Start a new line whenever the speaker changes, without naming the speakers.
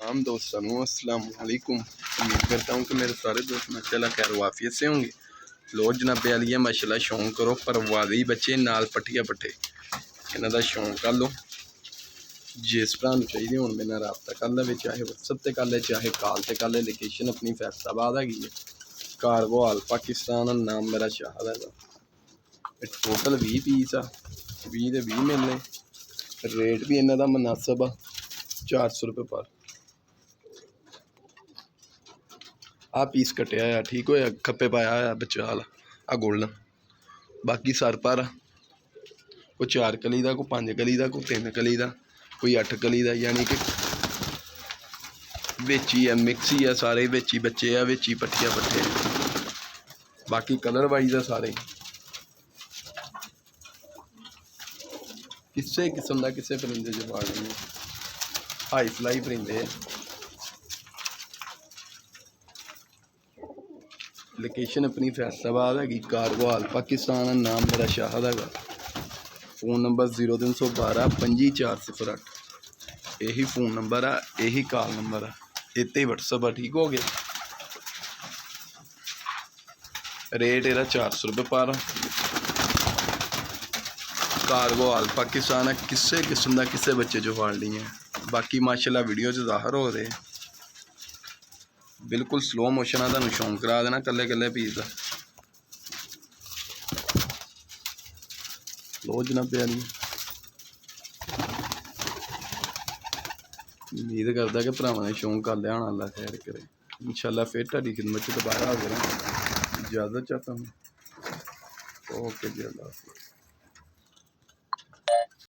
तमाम दोस्तों अस्सलाम वालेकुम। उम्मीद करता हूँ कि मेरे सारे दोस्त माशाल्लाह खैर वाफियत से होंगे। लो जनाबे वाली माशाल्लाह शौक करो परवादी बच्चे नाल पट्टिया पट्टे इन्हों का शौक कर लो। जिस भरा चाहिए हूँ मेरे नाल रबता कर ले, चाहे व्हाट्सएप से कर ले चाहे कॉल से कर ले। लोकेशन अपनी फैसलाबाद हैगी है, कारगो हाल पाकिस्तान। नाम मेरा शाहद है। टोटल 20 पीस आ, 20 के 20 मिलने। रेट भी इन्हों का मुनासिब आ, 400 रुपये पर। आ पीस कटिया है ठीक होया, खप्पे पाया है बच्चा वाला आ गोल्डन। बाकी सर पर कोई 4 कली का, कोई 5 कली का, कोई 3 कली का, कोई 8 कली का, यानी कि बिच ही है, मिक्स ही है सारे। बिच ही बच्चे आ, बिच ही पट्टिया पट्टे। बाकी कलर वाइज है सारे। किसी किस्म का किसी परिंदे च बाड़ नहीं, हाई फ्लाई परिंदे। लोकेशन अपनी फैसलाबाद हैगी, कारगो हाल पाकिस्तान। नाम मेरा शाहद है। Phone number 0312 25408। यही फ़ोन नंबर है, यही कॉल नंबर है, इतने ही व्हाट्सएप है। ठीक हो गया। रेट यदा 400 रुपये पर। कारगो हाल पाकिस्तान है। किसी किस्म का किसी बच्चे जो फाड़ ली है। बाकी माशाल्लाह वीडियो च ज़ाहिर हो रहे बिल्कुल स्लो मोशन है, तुहानू शौक करा देना कल्ले कल्ले पीस का। लो जनाबे वाली उम्मीद करता कि भरावां ने शौक कर लिया होना। अल्लाह खैर करे। इंशाल्लाह फिर तुहाडी खिदमत च दोबारा हाज़िर हां। इजाज़त चाहता हूँ। ओके जी, अल्लाह हाफ़िज़।